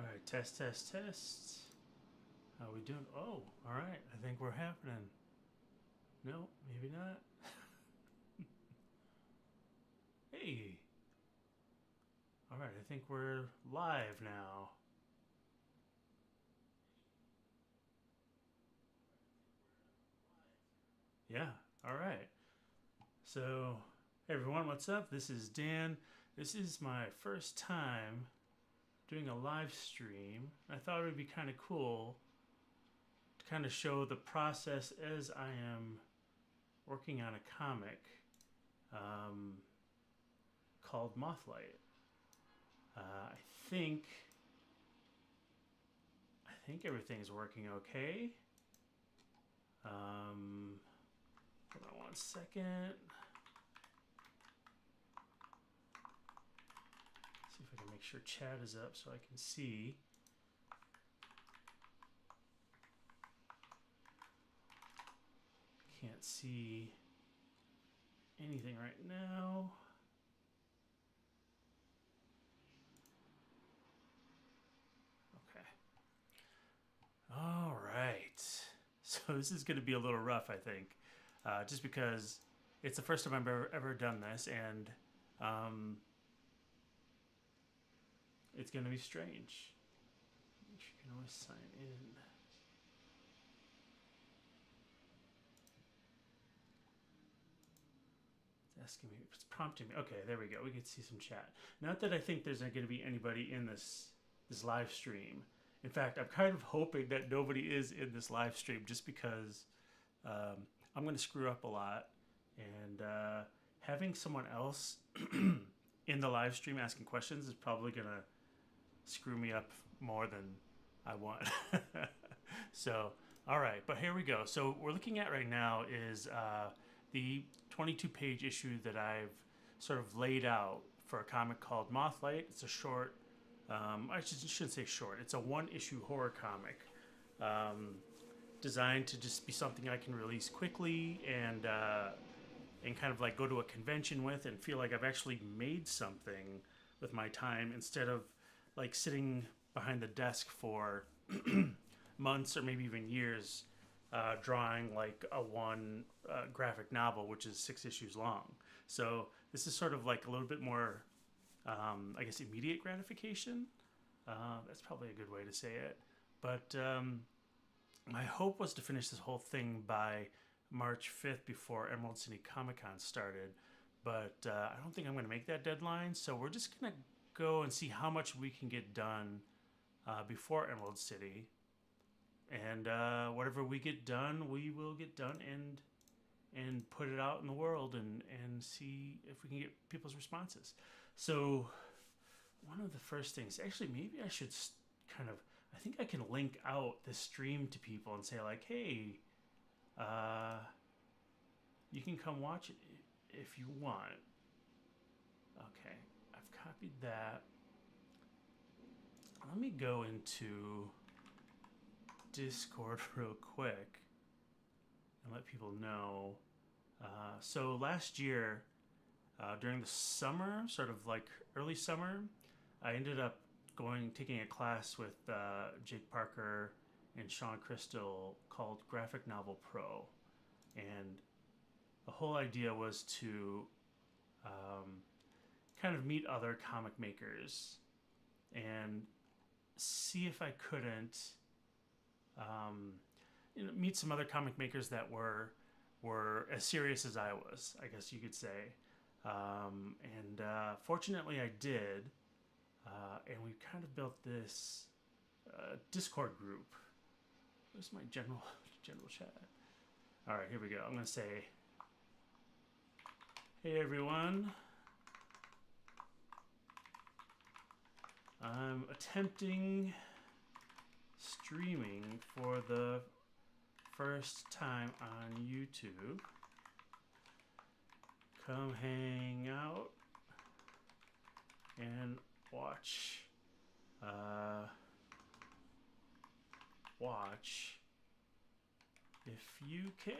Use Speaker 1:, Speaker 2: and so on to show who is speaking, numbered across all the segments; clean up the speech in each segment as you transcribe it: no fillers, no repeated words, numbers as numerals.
Speaker 1: All right, test, test, test. How we doing? Oh, all right. I think we're happening. No, maybe not. Hey. All right, I think we're live now. Yeah, all right. So, hey everyone, what's up? This is Dan. This is my first time doing a live stream. I thought it would be kind of cool to kind of show the process as I am working on a comic um, called MothLight. I think everything's working okay. Hold on one second. See if I can make sure chat is up so I can see. Can't see anything right now. Okay. All right. So this is going to be a little rough, I think, just because it's the first time I've ever done this, and it's going to be strange. You can always sign in. It's asking me, it's prompting me. Okay, there we go. We can see some chat. Not that I think there's not going to be anybody in this live stream. In fact, I'm kind of hoping that nobody is in this live stream, just because I'm going to screw up a lot, and having someone else in the live stream asking questions is probably going to screw me up more than I want. So, all right, but here we go. So what we're looking at right now is the 22-page issue that I've sort of laid out for a comic called MothLight. It's a short, I shouldn't say short, it's a one-issue horror comic designed to just be something I can release quickly and kind of like go to a convention with and feel like I've actually made something with my time, instead of like sitting behind the desk for months or maybe even years drawing like a one graphic novel, which is 6 issues long. So this is sort of like a little bit more, I guess, immediate gratification. That's probably a good way to say it. But my hope was to finish this whole thing by March 5th before Emerald City Comic Con started. But I don't think I'm going to make that deadline. So we're just going to go and see how much we can get done before Emerald City. And whatever we get done, we will get done and put it out in the world and see if we can get people's responses. So one of the first things, actually, maybe I should kind of, I think I can link out this stream to people and say like, hey, you can come watch it if you want. Okay, I've copied that. Let me go into Discord real quick and let people know. So last year, during the summer, sort of like early summer, I ended up taking a class with Jake Parker and Sean Crystal called Graphic Novel Pro, and the whole idea was to kind of meet other comic makers and see if I couldn't meet some other comic makers that were as serious as I was, I guess you could say. And fortunately I did. And we kind of built this Discord group. Where's my general chat? All right, here we go. I'm going to say, hey everyone. I'm attempting streaming for the first time on YouTube. Come hang out and watch. Watch if you can.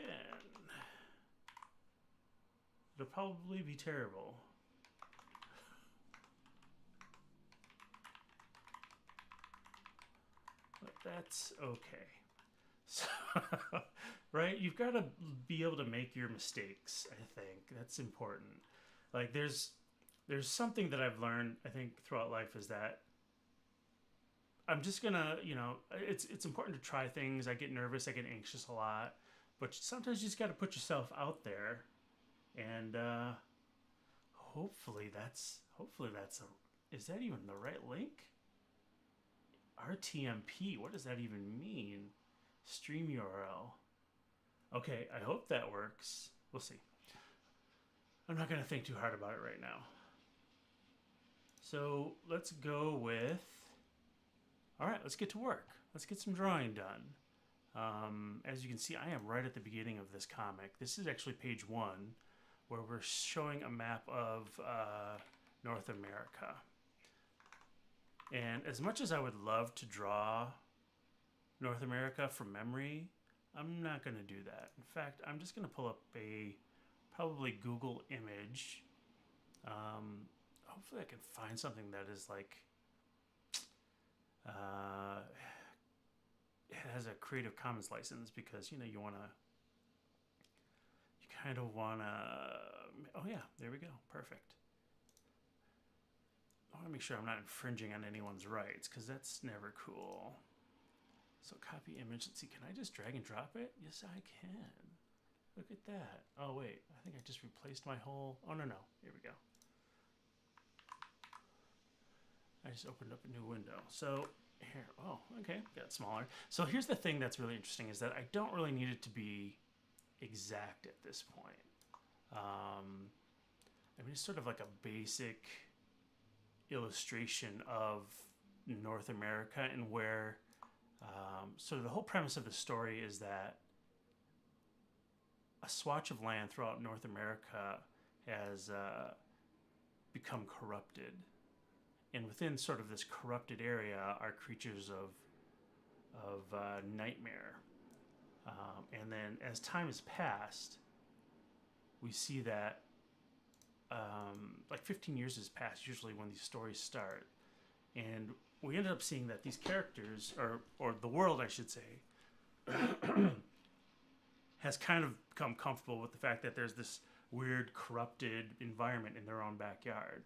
Speaker 1: It'll probably be terrible. that's okay. So, right? You've got to be able to make your mistakes, I think. That's important. Like there's something that I've learned, I think, throughout life is that I'm just gonna, it's important to try things. I get nervous, I get anxious a lot, but sometimes you just got to put yourself out there, and hopefully that's is that even the right link? RTMP, what does that even mean? Stream URL. Okay, I hope that works. We'll see. I'm not gonna think too hard about it right now. So let's go with. All right, let's get to work. Let's get some drawing done. As you can see, I am right at the beginning of this comic. This is actually page 1, where we're showing a map of North America. And as much as I would love to draw North America from memory, I'm not going to do that. In fact, I'm just going to pull up a probably Google image. Hopefully I can find something that is like it has a Creative Commons license, because you kind of want to, oh yeah, there we go, perfect. I want to make sure I'm not infringing on anyone's rights, because that's never cool. So copy image, let's see, can I just drag and drop it? Yes, I can. Look at that. Oh wait, I think I just replaced my whole, oh no, here we go. I just opened up a new window. So here, oh, okay, got smaller. So here's the thing that's really interesting, is that I don't really need it to be exact at this point. I mean, it's sort of like a basic illustration of North America, and where, sort of the whole premise of the story is that a swatch of land throughout North America has become corrupted. And within sort of this corrupted area are creatures of nightmare. And then as time has passed, we see that like 15 years has passed usually when these stories start. And we ended up seeing that these characters, or the world I should say, has kind of become comfortable with the fact that there's this weird corrupted environment in their own backyard.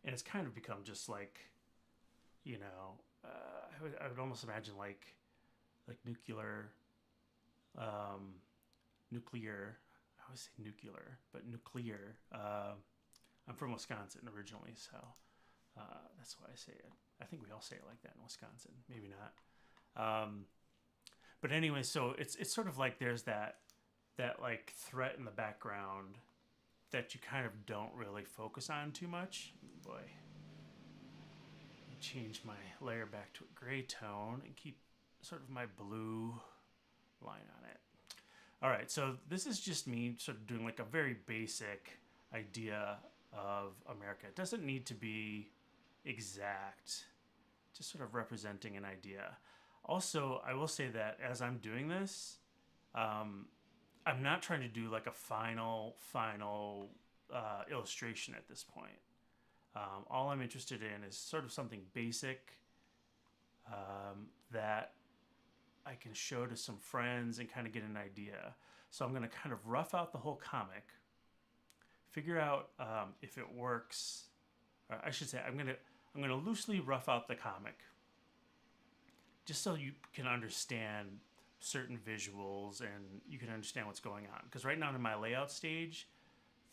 Speaker 1: And it's kind of become just like, I would almost imagine like nuclear, I always say nuclear, but nuclear. I'm from Wisconsin originally, so that's why I say it. I think we all say it like that in Wisconsin. Maybe not. But anyway, so it's sort of like there's that like threat in the background that you kind of don't really focus on too much. Boy, change my layer back to a gray tone and keep sort of my blue line on it. All right, so this is just me sort of doing like a very basic idea of America. It doesn't need to be exact, just sort of representing an idea. Also, I will say that as I'm doing this, I'm not trying to do like a final illustration at this point. All I'm interested in is sort of something basic that I can show to some friends and kind of get an idea. So I'm going to kind of rough out the whole comic, figure out if it works. Or I should say I'm going to loosely rough out the comic, just so you can understand certain visuals and you can understand what's going on. Because right now in my layout stage,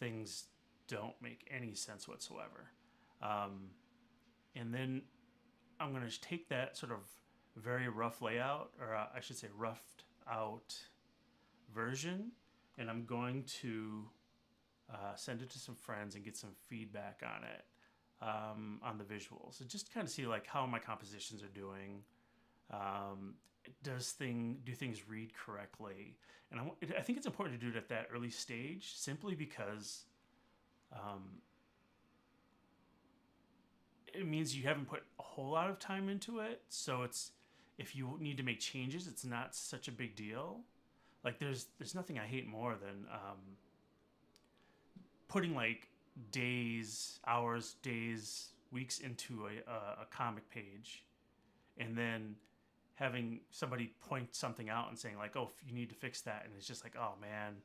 Speaker 1: things don't make any sense whatsoever. And then I'm going to take that sort of very rough layout, or I should say roughed out version, and I'm going to send it to some friends and get some feedback on it, on the visuals. So just kind of see like how my compositions are doing. Do things read correctly? And I think it's important to do it at that early stage, simply because it means you haven't put a whole lot of time into it. So if you need to make changes, it's not such a big deal. Like there's nothing I hate more than putting like days, hours, days, weeks into a comic page, and then having somebody point something out and saying like, oh, you need to fix that, and it's just like, oh man,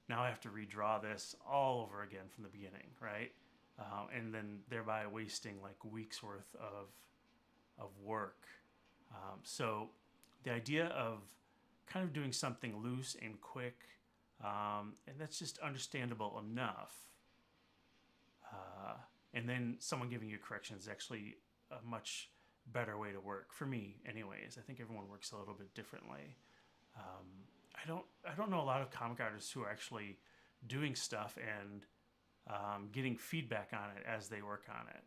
Speaker 1: now I have to redraw this all over again from the beginning, right? And then thereby wasting like weeks worth of work. So the idea of kind of doing something loose and quick, and that's just understandable enough. And then someone giving you corrections is actually a much better way to work for me, anyways. I think everyone works a little bit differently. I don't know a lot of comic artists who are actually doing stuff and getting feedback on it as they work on it.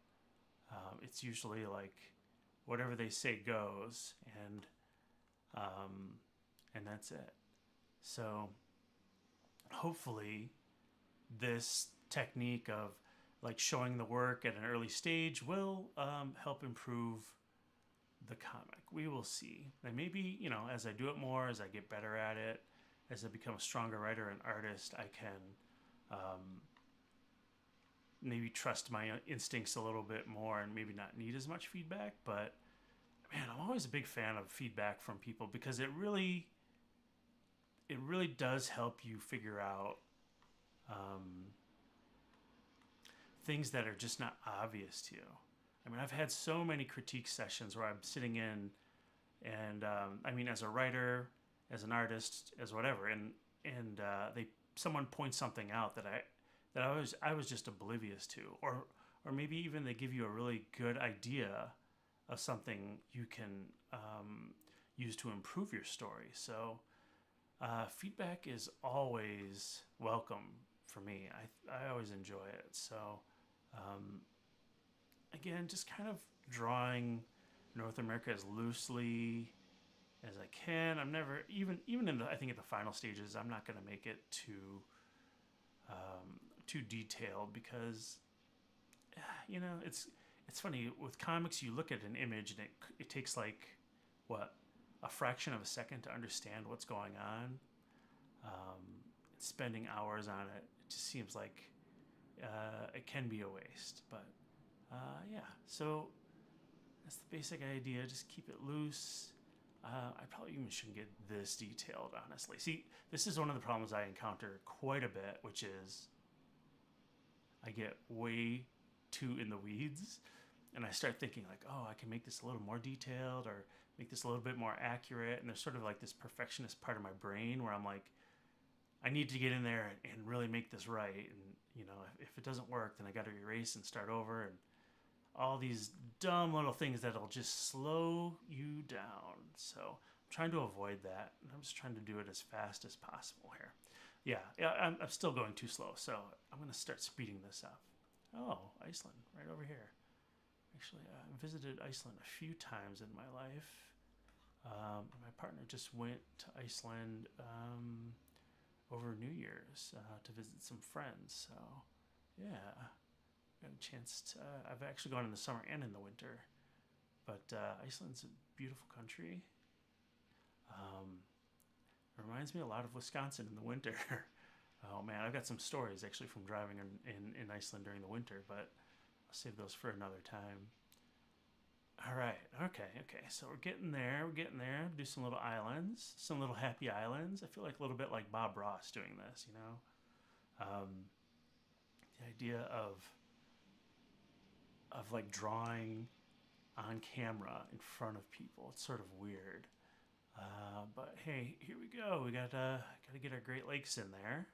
Speaker 1: It's usually like whatever they say goes, and that's it. So hopefully this technique of like showing the work at an early stage will help improve the comic. We will see. And maybe, you know, as I do it more, as I get better at it, as I become a stronger writer and artist, I can maybe trust my instincts a little bit more and maybe not need as much feedback. But man, I'm always a big fan of feedback from people because it really does help you figure out things that are just not obvious to you. I mean, I've had so many critique sessions where I'm sitting in, and I mean, as a writer, as an artist, as whatever, and someone points something out that I was just oblivious to, or maybe even they give you a really good idea of something you can use to improve your story. So feedback is always welcome for me. I always enjoy it. So again, just kind of drawing North America as loosely as I can. I'm never even in the, I think at the final stages, I'm not going to make it too detailed because you know, it's funny with comics. You look at an image and it takes like what, a fraction of a second to understand what's going on. Spending hours on it, it just seems like it can be a waste. But yeah, so that's the basic idea. Just keep it loose. I probably even shouldn't get this detailed, honestly. See, this is one of the problems I encounter quite a bit, which is I get way too in the weeds, and I start thinking like, oh, I can make this a little more detailed or make this a little bit more accurate. And there's sort of like this perfectionist part of my brain where I'm like, I need to get in there and really make this right. And, you know, if it doesn't work, then I got to erase and start over, and all these dumb little things that'll just slow you down. So I'm trying to avoid that. And I'm just trying to do it as fast as possible here. Yeah, I'm still going too slow. So I'm going to start speeding this up. Oh, Iceland, right over here. Actually, I visited Iceland a few times in my life. My partner just went to Iceland over New Year's to visit some friends. So, yeah, got a chance to. I've actually gone in the summer and in the winter, but Iceland's a beautiful country. It reminds me a lot of Wisconsin in the winter. Oh man, I've got some stories actually from driving in Iceland during the winter, but I'll save those for another time. All right, okay. So we're getting there. Do some little islands, some little happy islands. I feel like a little bit like Bob Ross doing this, you know. The idea of like drawing on camera in front of people. It's sort of weird. But hey, here we go. We got to get our Great Lakes in there.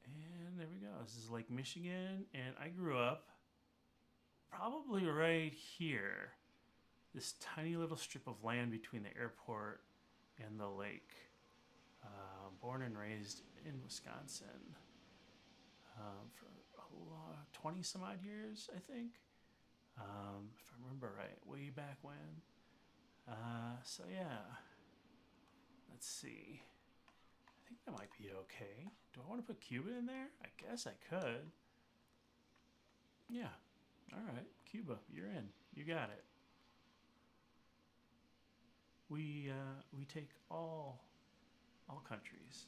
Speaker 1: And there we go. This is Lake Michigan, and I grew up probably right here. This tiny little strip of land between the airport and the lake. Born and raised in Wisconsin for 20 some odd years, I think. If I remember right, way back when. So yeah, let's see. I think that might be okay. Do I want to put Cuba in there? I guess I could. Yeah. All right, Cuba, you're in. You got it. We take all countries,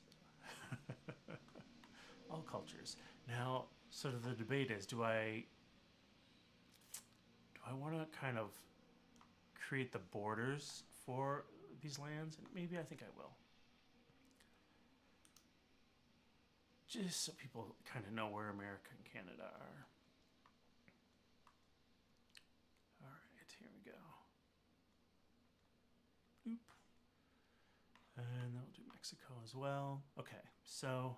Speaker 1: all cultures. Now, sort of the debate is, do I want to kind of create the borders for these lands, and maybe I think I will. Just so people kind of know where America and Canada are. All right, here we go. Oop. And then we'll do Mexico as well. Okay, so,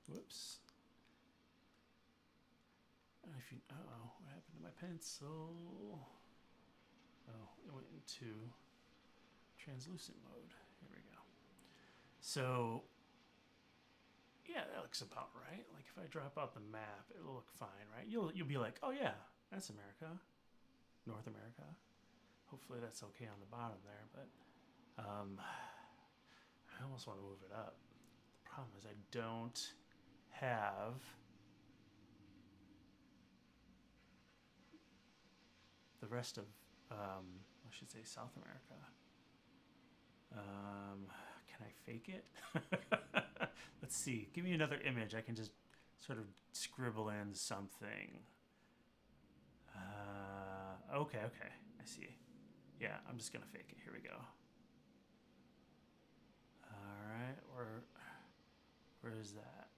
Speaker 1: whoops. If you, uh-oh, what happened to my pencil? Oh, it went into translucent mode. Here we go. So, yeah, that looks about right. Like if I drop out the map, it'll look fine, right? You'll be like, oh yeah, that's America, North America. Hopefully that's okay on the bottom there, but I almost want to move it up. The problem is I don't have the rest of, I should say South America. Can I fake it? Let's see. Give me another image. I can just sort of scribble in something. Okay. I see. Yeah, I'm just going to fake it. Here we go. All right. Where is that?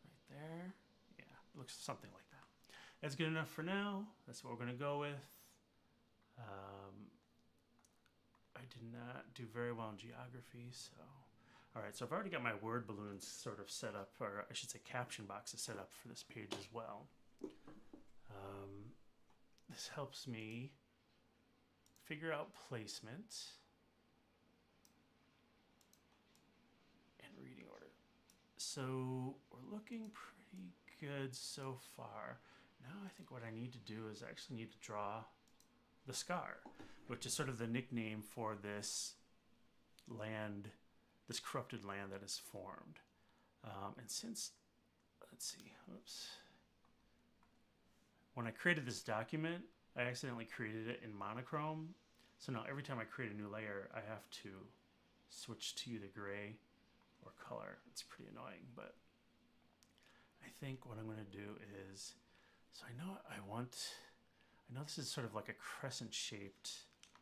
Speaker 1: Right there. Yeah, it looks something like that. That's good enough for now. That's what we're going to go with. I did not do very well in geography, so... Alright, so I've already got my word balloons sort of set up, or I should say caption boxes set up for this page as well. This helps me figure out placement and reading order. So we're looking pretty good so far. Now I think what I need to do is I actually need to draw the scar, which is sort of the nickname for this land, this corrupted land that is formed. And since, let's see, oops. When I created this document, I accidentally created it in monochrome. So now every time I create a new layer, I have to switch to either gray or color. It's pretty annoying, but I think what I'm going to do is, so I know this is sort of like a crescent shaped,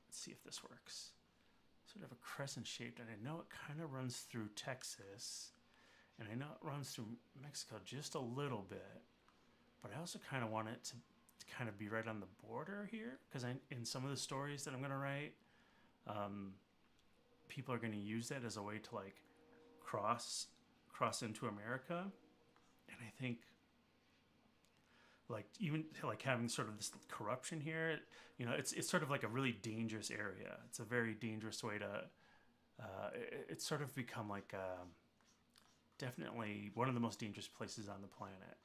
Speaker 1: let's see if this works. Sort of a crescent shaped, and I know it kind of runs through Texas, and I know it runs through Mexico just a little bit, but I also kind of want it to kind of be right on the border here, because in some of the stories that I'm going to write, people are going to use that as a way to like cross into America, and I think like even like having sort of this corruption here, you know, it's sort of like a really dangerous area. It's a very dangerous way to, it's sort of become like definitely one of the most dangerous places on the planet.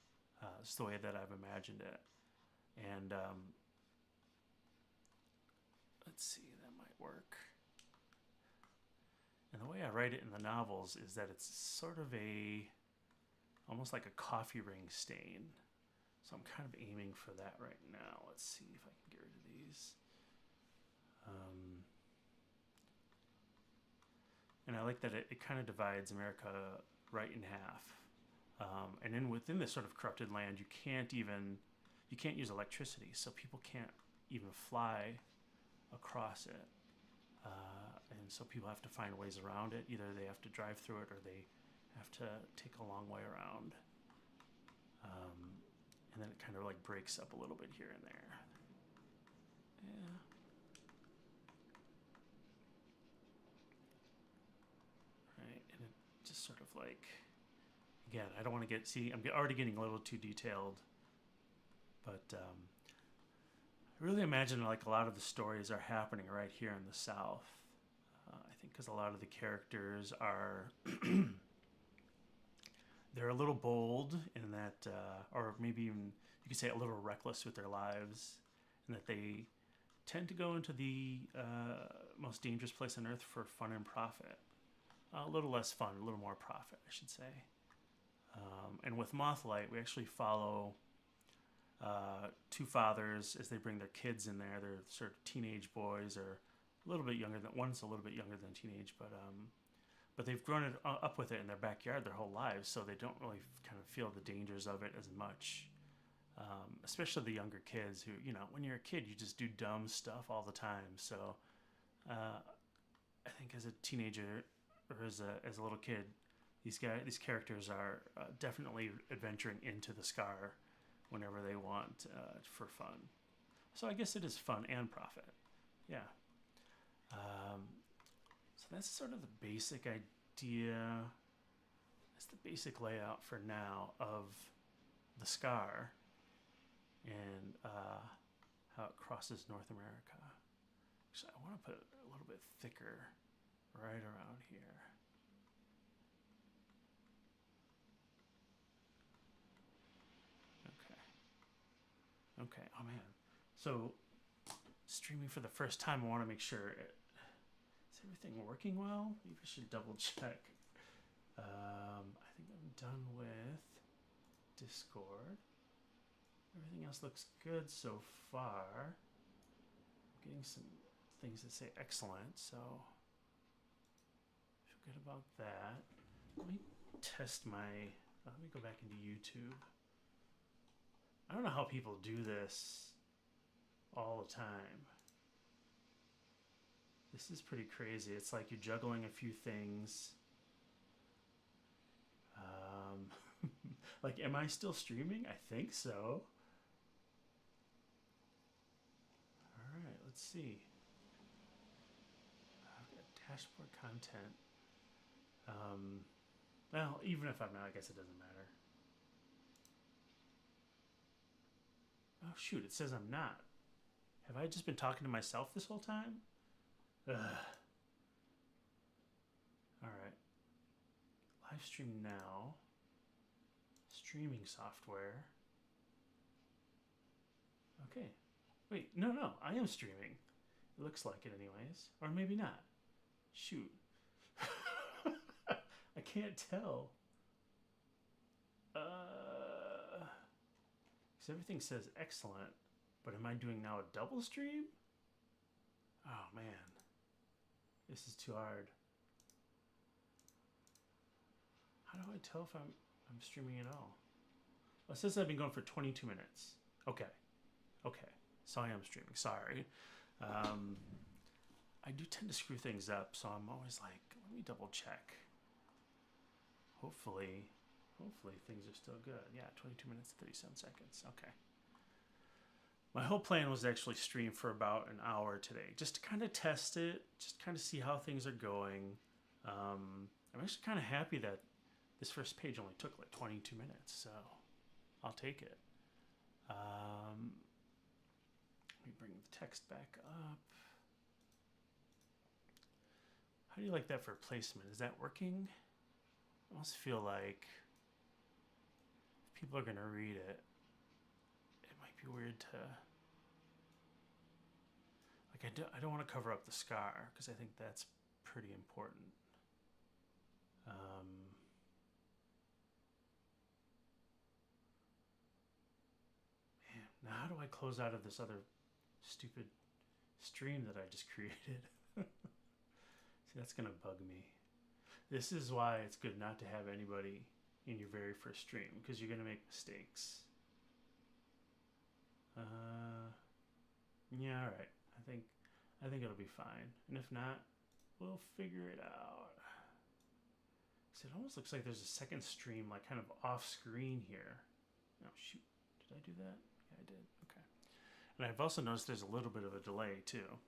Speaker 1: It's the way that I've imagined it. And let's see, that might work. And the way I write it in the novels is that it's sort of almost like a coffee ring stain. So I'm kind of aiming for that right now. Let's see if I can get rid of these. And I like that it kind of divides America right in half. And then within this sort of corrupted land, you can't use electricity, so people can't even fly across it. And so people have to find ways around it. Either they have to drive through it or they have to take a long way around. And then it kind of like breaks up a little bit here and there. Yeah. Right, and it just sort of like, again, I don't want to I'm already getting a little too detailed, but I really imagine like a lot of the stories are happening right here in the South. I think because a lot of the characters are they're a little bold in that, or maybe even you could say a little reckless with their lives, and that they tend to go into the most dangerous place on earth for fun and profit. A little less fun, a little more profit, I should say. And with MothLight, we actually follow two fathers as they bring their kids in there. They're sort of teenage boys, or a little bit younger than, one's a little bit younger than teenage, but they've grown it up with it in their backyard their whole lives, so they don't really kind of feel the dangers of it as much. especially the younger kids who, when you're a kid, you just do dumb stuff all the time. So I think as a teenager or as a little kid, these characters are definitely adventuring into the scar whenever they want for fun. So I guess it is fun and profit. Yeah. So that's sort of the basic idea. That's the basic layout for now of the scar and how it crosses North America. Actually, I want to put it a little bit thicker right around here. Okay, oh man. So, streaming for the first time, I want to make sure is everything working well? Maybe I should double check. I think I'm done with Discord. Everything else looks good so far. I'm getting some things that say excellent, so feel good about that. Let me test let me go back into YouTube. I don't know how people do this all the time. This is pretty crazy. It's like you're juggling a few things. Like, am I still streaming? I think so. All right, let's see. I've got dashboard content. Well, even if I'm not, I guess it doesn't matter. Oh, shoot, it says I'm not. Have I just been talking to myself this whole time? Ugh. All right. Live stream now. Streaming software. Okay. Wait, no, I am streaming. It looks like it anyways. Or maybe not. Shoot. I can't tell. Because everything says excellent. But am I doing now a double stream? Oh, man. This is too hard. How do I tell if I'm streaming at all? Well, it says I've been going for 22 minutes. Okay. So I am streaming. Sorry. I do tend to screw things up, so I'm always like, let me double check. Hopefully things are still good. Yeah, 22 minutes, 37 seconds. Okay. My whole plan was to actually stream for about an hour today, just to kind of test it, just kind of see how things are going. I'm actually kind of happy that this first page only took like 22 minutes, so I'll take it. Let me bring the text back up. How do you like that for placement? Is that working? I almost feel like if people are going to read it, it might be weird to... Like, I don't want to cover up the scar, because I think that's pretty important. Man, now how do I close out of this other stupid stream that I just created? See, that's going to bug me. This is why it's good not to have anybody in your very first stream, because you're going to make mistakes. Yeah, all right. I think it'll be fine. And if not, we'll figure it out. So it almost looks like there's a second stream, like kind of off screen here. Oh, shoot. Did I do that? Yeah, I did. Okay. And I've also noticed there's a little bit of a delay too,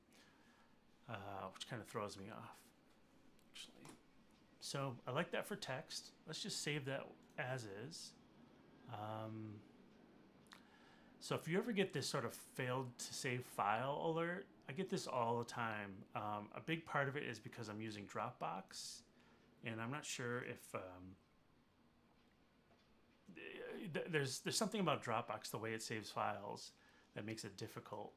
Speaker 1: which kind of throws me off, actually. So I like that for text. Let's just save that as is. So if you ever get this sort of failed to save file alert, I get this all the time. A big part of it is because I'm using Dropbox, and I'm not sure if there's something about Dropbox, the way it saves files, that makes it difficult.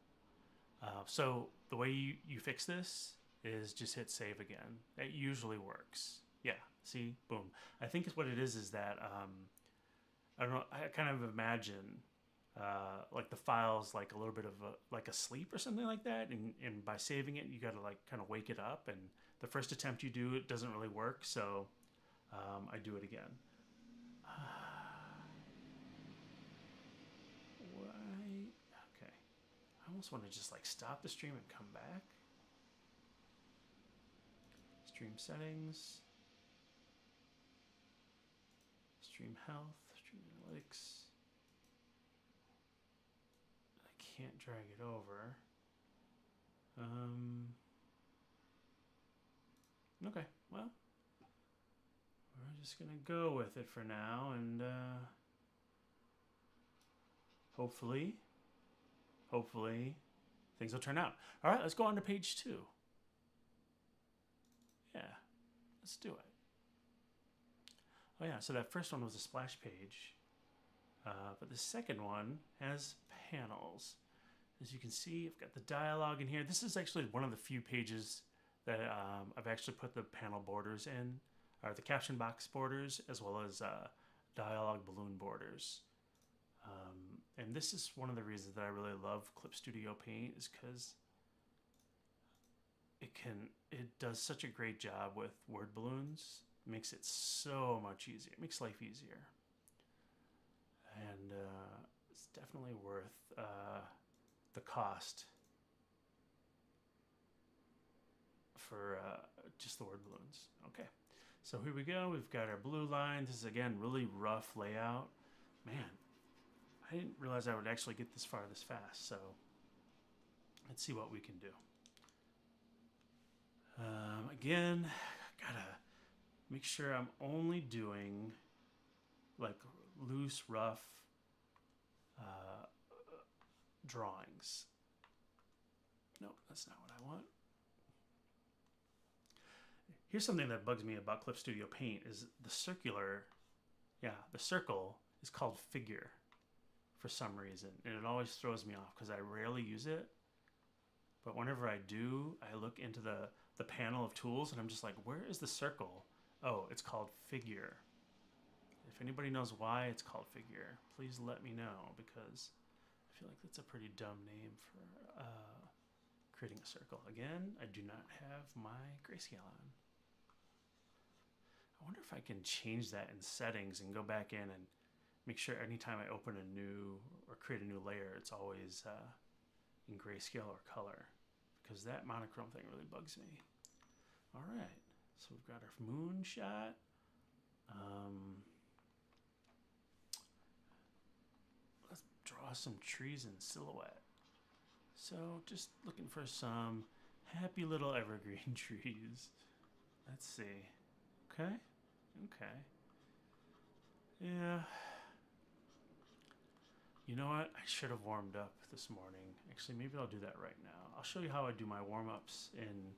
Speaker 1: So the way you fix this is just hit save again. It usually works. Yeah, see, boom. I think what it is that I don't know. I kind of imagine like the file's like a little bit of like a sleep or something like that, and by saving it, you got to like kind of wake it up. And the first attempt you do, it doesn't really work, so I do it again. almost want to just like stop the stream and come back. Stream settings, stream health, stream analytics. I can't drag it over. Okay, well, we're just gonna go with it for now, and hopefully things will turn out. All right, let's go on to page 2. Yeah, let's do it. Oh yeah, so that first one was a splash page, but the second one has panels. As you can see, I've got the dialogue in here. This is actually one of the few pages that I've actually put the panel borders in, or the caption box borders, as well as dialogue balloon borders. And this is one of the reasons that I really love Clip Studio Paint, is because it does such a great job with word balloons. It makes it so much easier. It makes life easier. And it's definitely worth the cost for just the word balloons. Okay, so here we go. We've got our blue line. This is, again, really rough layout. Man, I didn't realize I would actually get this far this fast, so let's see what we can do. Again, gotta make sure I'm only doing like loose, rough drawings. Nope, that's not what I want. Here's something that bugs me about Clip Studio Paint is the circle is called figure for some reason, and it always throws me off because I rarely use it. But whenever I do, I look into the panel of tools and I'm just like, where is the circle? Oh, it's called figure. If anybody knows why it's called figure, please let me know, because I feel like that's a pretty dumb name for creating a circle. Again, I do not have my grayscale on. I wonder if I can change that in settings and go back in and make sure anytime I open a new or create a new layer, it's always in grayscale or color, because that monochrome thing really bugs me. All right, so we've got our moon shot. Let's draw some trees in silhouette. So just looking for some happy little evergreen trees. Let's see. Okay. Yeah. You know what? I should have warmed up this morning. Actually, maybe I'll do that right now. I'll show you how I do my warm-ups in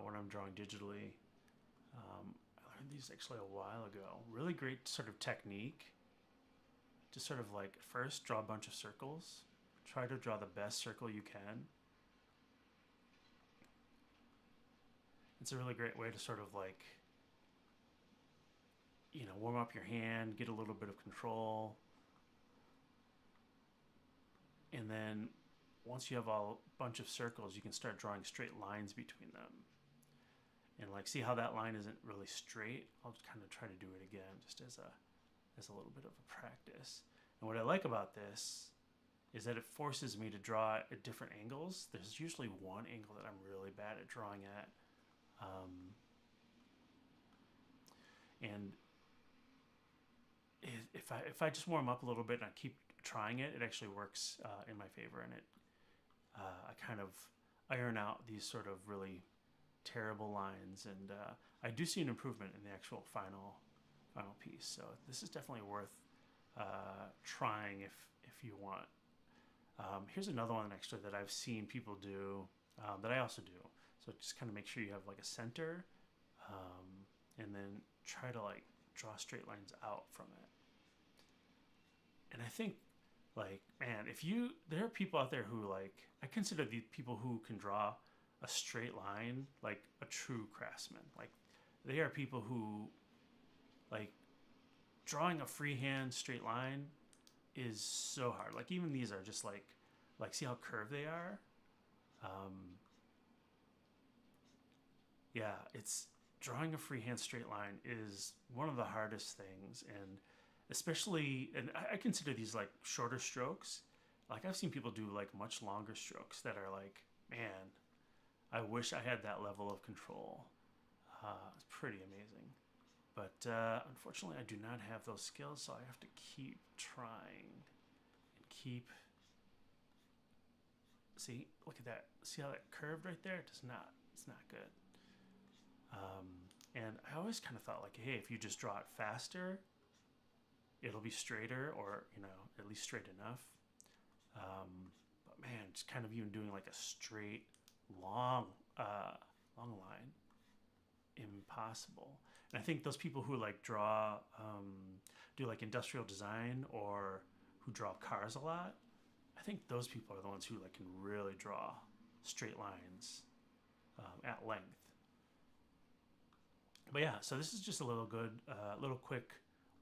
Speaker 1: when I'm drawing digitally. I learned these actually a while ago. Really great sort of technique. Just sort of like first draw a bunch of circles. Try to draw the best circle you can. It's a really great way to sort of like, you know, warm up your hand, get a little bit of control. And then once you have a bunch of circles, you can start drawing straight lines between them. And like, see how that line isn't really straight? I'll just kind of try to do it again, just as a little bit of a practice. And what I like about this is that it forces me to draw at different angles. There's usually one angle that I'm really bad at drawing at. And if I just warm up a little bit and I keep trying it, it actually works in my favor, and I kind of iron out these sort of really terrible lines, and I do see an improvement in the actual final piece. So this is definitely worth trying if you want. Here's another one actually that I've seen people do that I also do. So just kind of make sure you have like a center, and then try to like draw straight lines out from it. And I think, like, man, there are people out there who, like, I consider the people who can draw a straight line like a true craftsman. Like, they are people who, like, drawing a freehand straight line is so hard. Like, even these are just like see how curved they are? Yeah, it's drawing a freehand straight line is one of the hardest things, and especially, and I consider these like shorter strokes. like I've seen people do like much longer strokes that are like, man, I wish I had that level of control. It's pretty amazing. But unfortunately, I do not have those skills, so I have to keep trying and keep. See, look at that. See how that curved right there? It does not. It's not good. And I always kind of thought like, hey, if you just draw it faster, it'll be straighter, or at least straight enough. But man, just kind of even doing like a straight, long line, impossible. And I think those people who like draw, do like industrial design, or who draw cars a lot, I think those people are the ones who like can really draw straight lines at length. But yeah, so this is just a little quick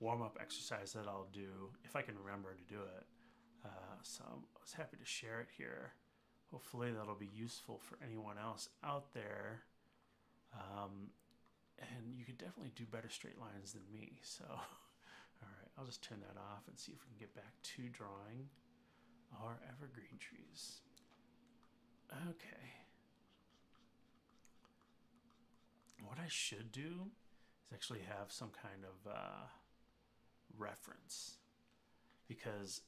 Speaker 1: warm-up exercise that I'll do if I can remember to do it. So I was happy to share it here. Hopefully that'll be useful for anyone else out there. And you could definitely do better straight lines than me. So, all right, I'll just turn that off and see if we can get back to drawing our evergreen trees. Okay. What I should do is actually have some kind of reference, because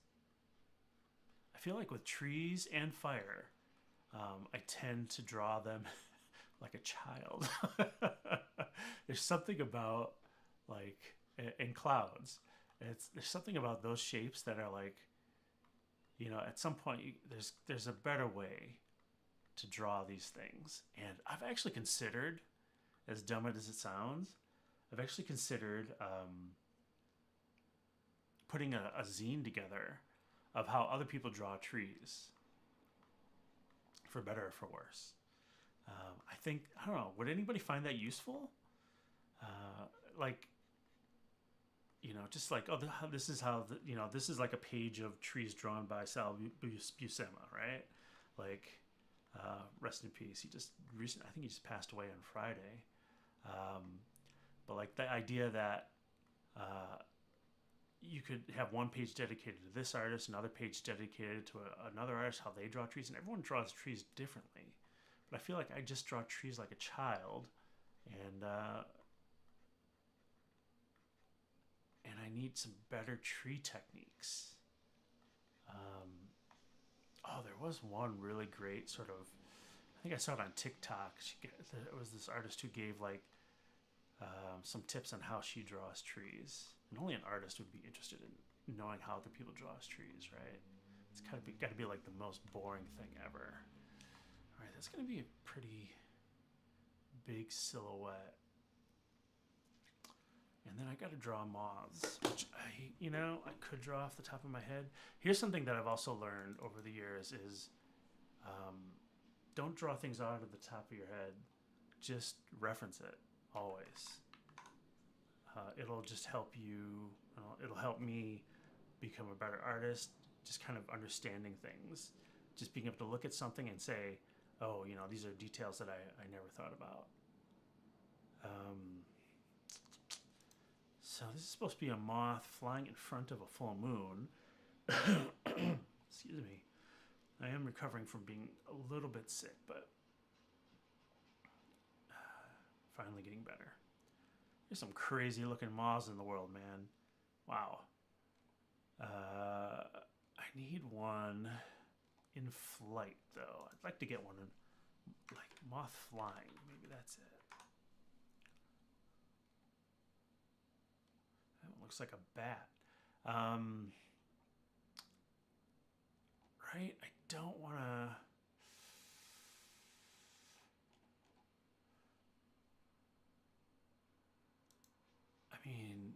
Speaker 1: I feel like with trees and fire, I tend to draw them like a child. There's something about like in clouds. There's something about those shapes that are like, at some point there's a better way to draw these things. And I've actually considered, as dumb as it sounds, I've actually considered putting a zine together of how other people draw trees, for better or for worse. I don't know, would anybody find that useful? Just like, this is how, this is like a page of trees drawn by Sal Buscema, right? Like, rest in peace. I think he just passed away on Friday. But like the idea that you could have one page dedicated to this artist, another page dedicated to another artist, how they draw trees, and everyone draws trees differently. But I feel like I just draw trees like a child, and I need some better tree techniques. There was one really great sort of, I think I saw it on TikTok. It was this artist who gave like some tips on how she draws trees. And only an artist would be interested in knowing how other people draw trees, right? It's got to be like the most boring thing ever. All right, that's going to be a pretty big silhouette. And then I got to draw moths, which I could draw off the top of my head. Here's something that I've also learned over the years is don't draw things out of the top of your head. Just reference it always. It'll just help you. It'll help me become a better artist. Just kind of understanding things. Just being able to look at something and say, oh, these are details that I never thought about. So this is supposed to be a moth flying in front of a full moon. Excuse me. I am recovering from being a little bit sick, but finally getting better. There's some crazy looking moths in the world, man. Wow. I need one in flight, though. I'd like to get one in, like, moth flying. Maybe that's it. That one looks like a bat. Right? I don't want to... I mean,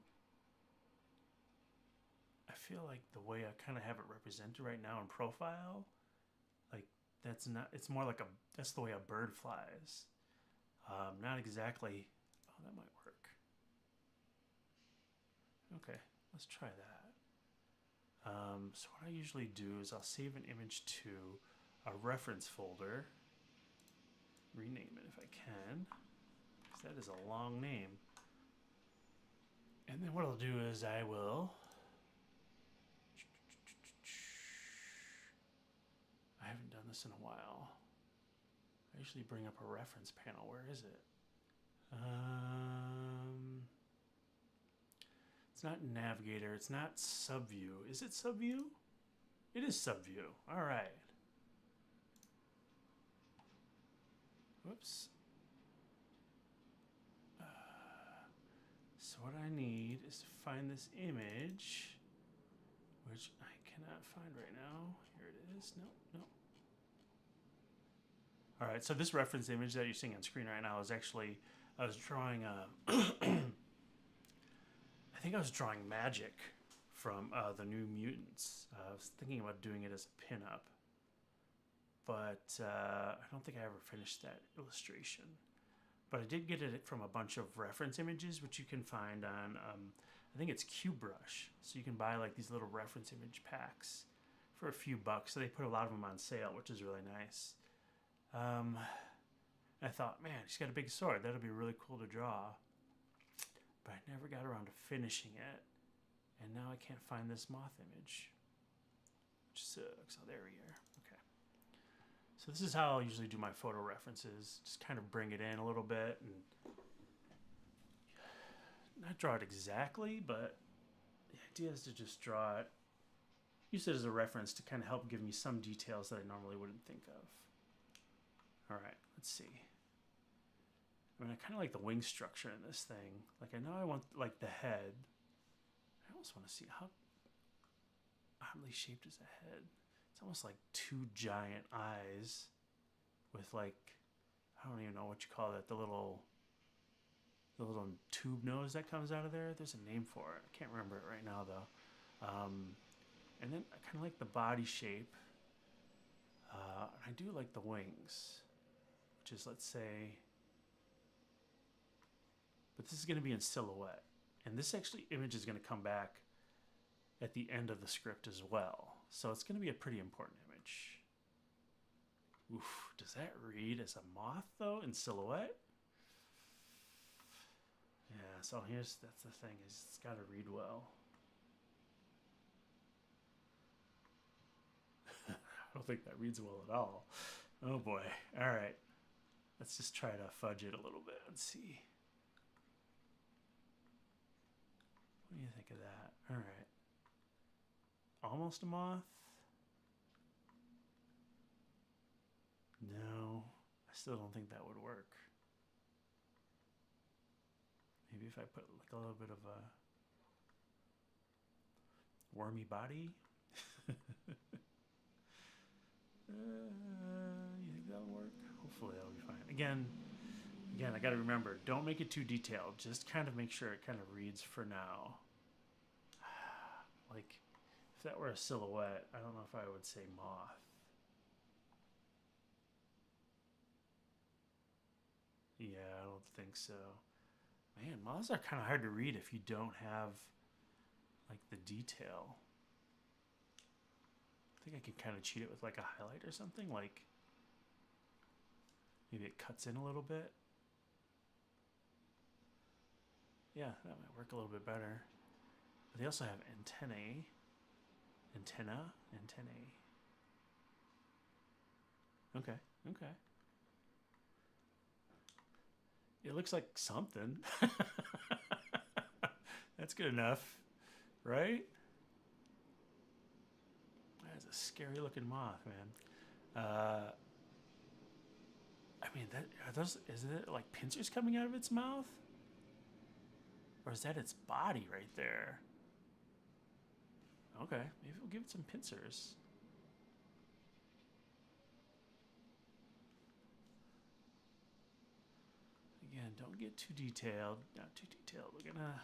Speaker 1: I feel like the way I kind of have it represented right now in profile, like that's not, it's more like that's the way a bird flies. Not exactly, oh, that might work. Okay, let's try that. So what I usually do is I'll save an image to a reference folder, rename it if I can, because that is a long name. And then what I'll do is I will this in a while. I usually bring up a reference panel. Where is it? It's not Navigator. It's not Subview. Is it Subview? It is Subview. All right. Whoops. So what I need is to find this image, which I cannot find right now. Here it is. No. All right, so this reference image that you're seeing on screen right now is actually, I was drawing I think I was drawing magic from the New Mutants. I was thinking about doing it as a pinup, but I don't think I ever finished that illustration. But I did get it from a bunch of reference images, which you can find on, I think it's QBrush. So you can buy like these little reference image packs for a few bucks. So they put a lot of them on sale, which is really nice. I thought, man, he's got a big sword. That'll be really cool to draw. But I never got around to finishing it. And now I can't find this moth image, which sucks. Oh, there we are. Okay. So this is how I'll usually do my photo references. Just kind of bring it in a little bit and not draw it exactly, but the idea is to just draw it, use it as a reference to kind of help give me some details that I normally wouldn't think of. All right, let's see. I mean, I kind of like the wing structure in this thing. Like, I know I want, like, the head. I almost want to see how oddly shaped is the head. It's almost like two giant eyes with, like, I don't even know what you call that, the little tube nose that comes out of there. There's a name for it. I can't remember it right now, though. And then I kind of like the body shape. I do like the wings, which is, let's say, but this is going to be in silhouette. And this actually image is going to come back at the end of the script as well. So it's going to be a pretty important image. Oof, does that read as a moth, though, in silhouette? Yeah, so that's the thing, is it's got to read well. I don't think that reads well at all. Oh boy. All right. Let's just try to fudge it a little bit and see. What do you think of that? All right. Almost a moth? No, I still don't think that would work. Maybe if I put like a little bit of a wormy body. You think that'll work? Hopefully that'll be fine. Again, I got to remember, don't make it too detailed. Just kind of make sure it kind of reads for now. Like, if that were a silhouette, I don't know if I would say moth. Yeah, I don't think so. Man, moths are kind of hard to read if you don't have, like, the detail. I think I can kind of cheat it with, like, a highlight or something. Like, maybe it cuts in a little bit. Yeah, that might work a little bit better. But they also have antennae. Antennae. Okay. It looks like something. That's good enough, right? That's a scary looking moth, man. I mean, is it like pincers coming out of its mouth? Or is that its body right there? Okay, maybe we'll give it some pincers. Again, don't get too detailed. Not too detailed. We're gonna...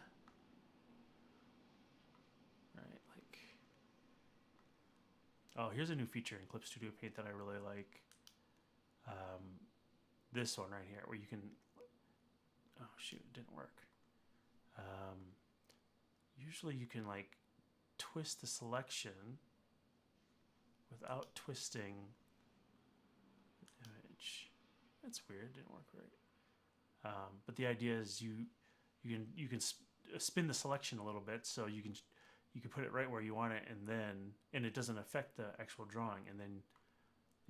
Speaker 1: Right, like... Oh, here's a new feature in Clip Studio Paint that I really like. This one right here, where you can... Oh, shoot, it didn't work. Usually you can, like, twist the selection without twisting the image. That's weird, it didn't work right. But the idea is you can spin the selection a little bit, so you can put it right where you want it, and it doesn't affect the actual drawing, and then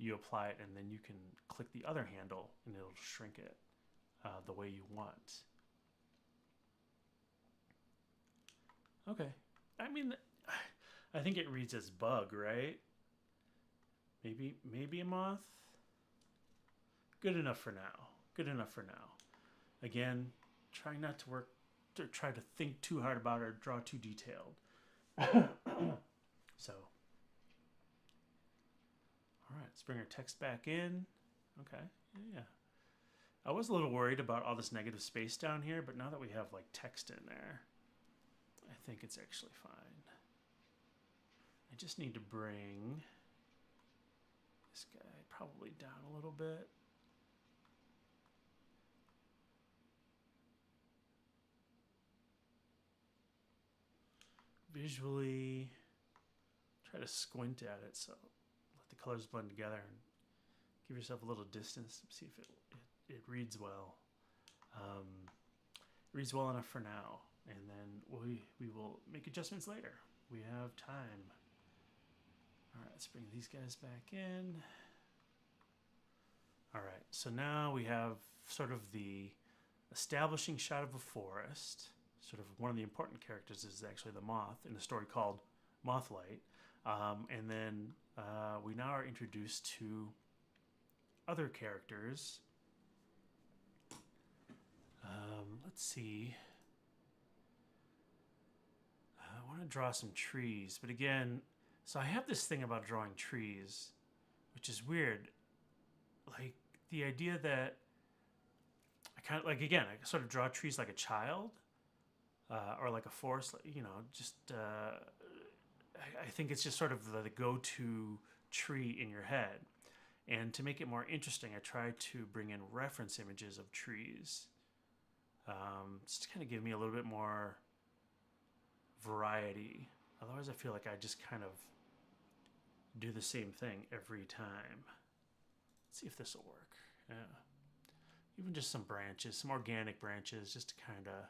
Speaker 1: you apply it, and then you can click the other handle and it'll shrink it the way you want. Okay. I mean, I think it reads as bug, right? Maybe a moth? Good enough for now. Good enough for now. Again, try not to try to think too hard about it or draw too detailed. So, all right, let's bring our text back in. Okay, yeah. I was a little worried about all this negative space down here, but now that we have like text in there, I think it's actually fine. I just need to bring this guy probably down a little bit. Visually, try to squint at it, so let the colors blend together and give yourself a little distance. See if it reads well. It reads well enough for now, and then we will make adjustments later. We have time. All right, let's bring these guys back in. All right, so now we have sort of the establishing shot of a forest. Sort of one of the important characters is actually the moth in a story called MothLight. And then we now are introduced to other characters. Let's see. I want to draw some trees, but again, so I have this thing about drawing trees, which is weird. Like the idea that I kind of like, again, I sort of draw trees like a child. Or like a forest, you know, just I think it's just sort of the go-to tree in your head. And to make it more interesting, I try to bring in reference images of trees. Just to kind of give me a little bit more variety. Otherwise, I feel like I just kind of do the same thing every time. Let's see if this will work. Yeah. Even just some branches, some organic branches, just to kind of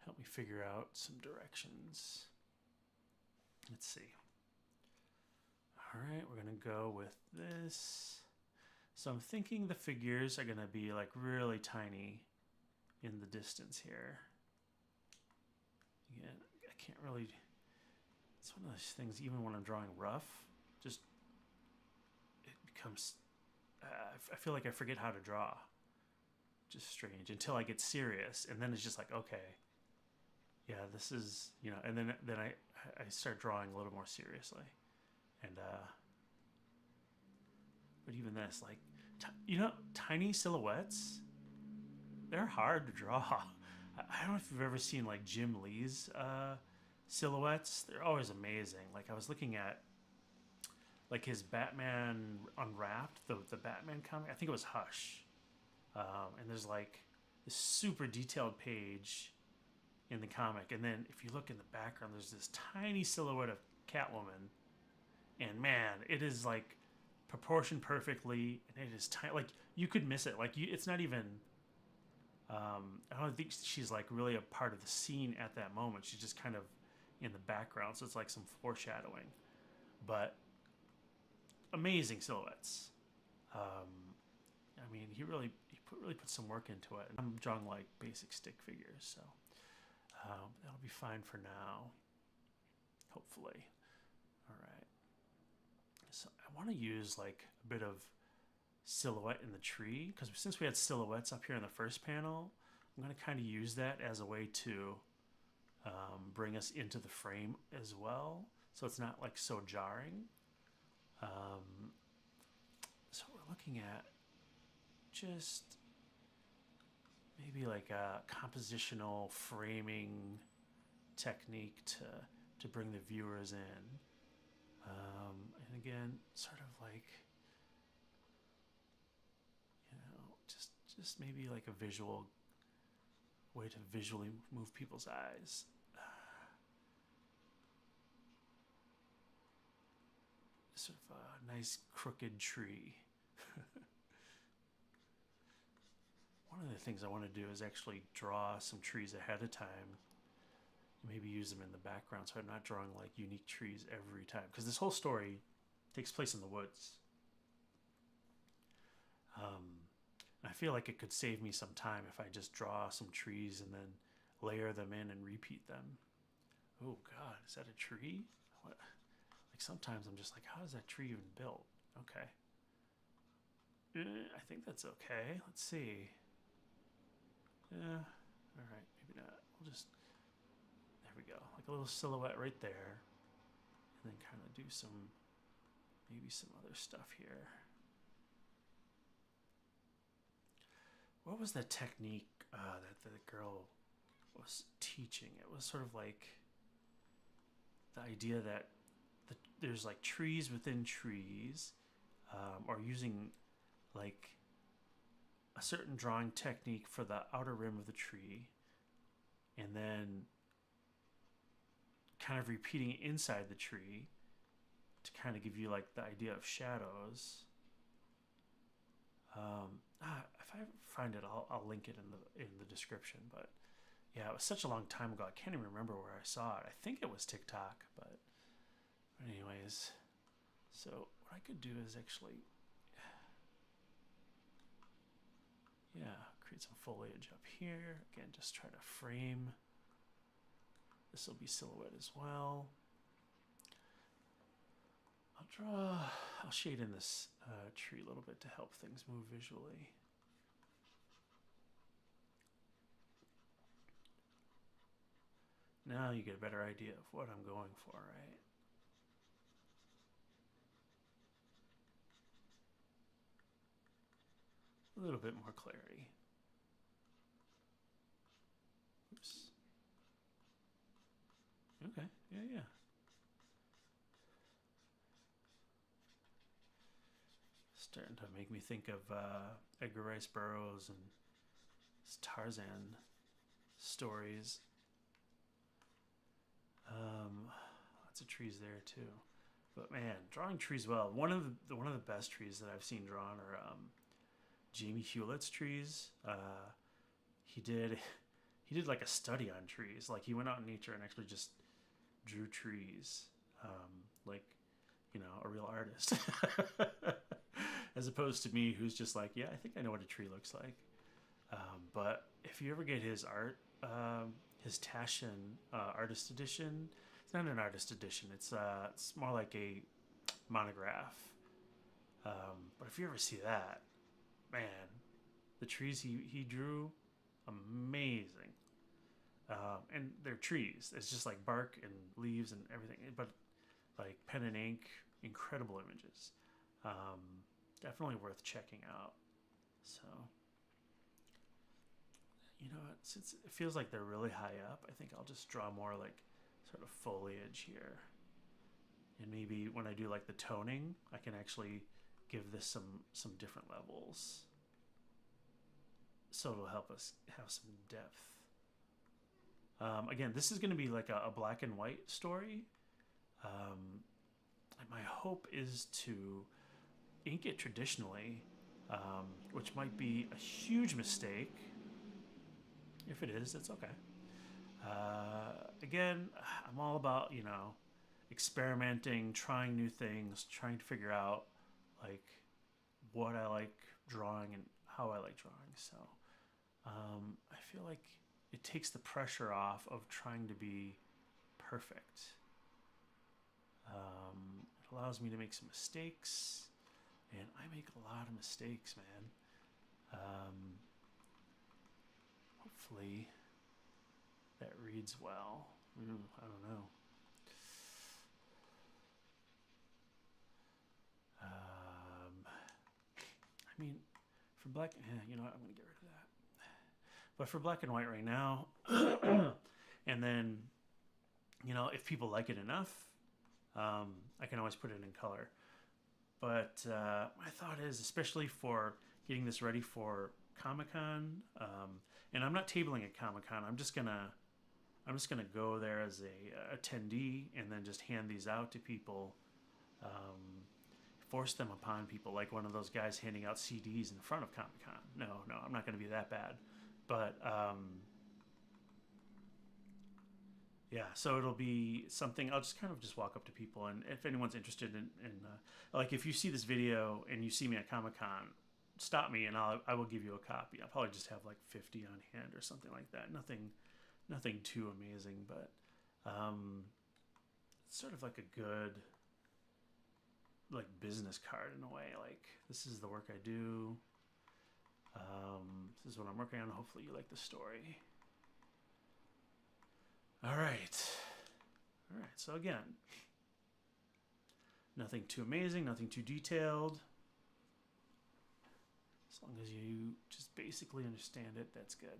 Speaker 1: help me figure out some directions. Let's see. All right, we're gonna go with this. So I'm thinking the figures are gonna be like really tiny in the distance here. Again, I can't really, it's one of those things, even when I'm drawing rough, just, it becomes, I feel like I forget how to draw. Just strange until I get serious, and then it's just like, okay, yeah, this is, you know, and then I start drawing a little more seriously. And but even this, like, you know, tiny silhouettes, they're hard to draw. I don't know if you've ever seen like Jim Lee's silhouettes. They're always amazing. Like I was looking at like his Batman Unwrapped, the Batman comic. I think it was Hush. And there's like this super detailed page in the comic, and then if you look in the background, there's this tiny silhouette of Catwoman, and man, it is like proportioned perfectly, and it is tiny. Like you could miss it. Like it's not even. I don't think she's like really a part of the scene at that moment. She's just kind of in the background, so it's like some foreshadowing. But amazing silhouettes. I mean, he really put some work into it. And I'm drawing like basic stick figures, so. That'll be fine for now, hopefully. All right. So I want to use like a bit of silhouette in the tree, because since we had silhouettes up here in the first panel, I'm going to kind of use that as a way to bring us into the frame as well, so it's not like so jarring. So we're looking at just maybe like a compositional framing technique to bring the viewers in. And again, sort of like, you know, just maybe like a visual way to visually move people's eyes. Sort of a nice crooked tree. One of the things I want to do is actually draw some trees ahead of time. Maybe use them in the background, so I'm not drawing like unique trees every time. Because this whole story takes place in the woods. I feel like it could save me some time if I just draw some trees and then layer them in and repeat them. Oh God, is that a tree? What? Like sometimes I'm just like, how is that tree even built? Okay. I think that's okay. Let's see. Yeah. All right. Maybe not. We'll just. There we go. Like a little silhouette right there, and then kind of do some, maybe some other stuff here. What was the technique that the girl was teaching? It was sort of like the idea that there's like trees within trees, or using like a certain drawing technique for the outer rim of the tree, and then kind of repeating it inside the tree to kind of give you like the idea of shadows. If I find it, I'll link it in the description. But yeah, it was such a long time ago. I can't even remember where I saw it. I think it was TikTok, but anyways. So what I could do is actually, yeah, create some foliage up here. Again, just try to frame. This will be silhouette as well. I'll shade in this tree a little bit to help things move visually. Now you get a better idea of what I'm going for, right? A little bit more clarity. Oops. Okay, yeah. Starting to make me think of Edgar Rice Burroughs and his Tarzan stories. Lots of trees there too, but man, drawing trees well. One of the best trees that I've seen drawn are Jamie Hewlett's trees. He did like a study on trees. Like he went out in nature and actually just drew trees, like, you know, a real artist. As opposed to me, who's just like, yeah, I think I know what a tree looks like. But if you ever get his art, his Taschen artist edition, it's not an artist edition. It's more like a monograph. But if you ever see that, man, the trees he drew, amazing. And they're trees. It's just like bark and leaves and everything. But like pen and ink, incredible images. Definitely worth checking out. So, you know what? Since it feels like they're really high up, I think I'll just draw more like sort of foliage here. And maybe when I do like the toning, I can actually give this some different levels. So it'll help us have some depth. Again, this is going to be like a black and white story. And my hope is to ink it traditionally, which might be a huge mistake. If it is, it's okay. Again, I'm all about, you know, experimenting, trying new things, trying to figure out like what I like drawing and how I like drawing. So I feel like it takes the pressure off of trying to be perfect. It allows me to make some mistakes, and I make a lot of mistakes, man. Hopefully that reads well. I don't know. I mean, for black, you know what, I'm gonna get rid of that. But for black and white right now, and then, you know, if people like it enough, I can always put it in color. But my thought is, especially for getting this ready for Comic-Con, and I'm not tabling at Comic-Con. I'm just gonna go there as a attendee and then just hand these out to people, force them upon people, like one of those guys handing out CDs in front of Comic-Con. No, I'm not gonna be that bad. But Yeah, so it'll be something. I'll just kind of just walk up to people, and if anyone's interested in like, if you see this video and you see me at Comic-Con, stop me and I will give you a copy. I'll probably just have like 50 on hand or something like that. Nothing too amazing, but it's sort of like a good like business card in a way. Like, this is the work I do. This is what I'm working on. Hopefully you like the story. All right. So again, nothing too amazing, nothing too detailed. As long as you just basically understand it, that's good.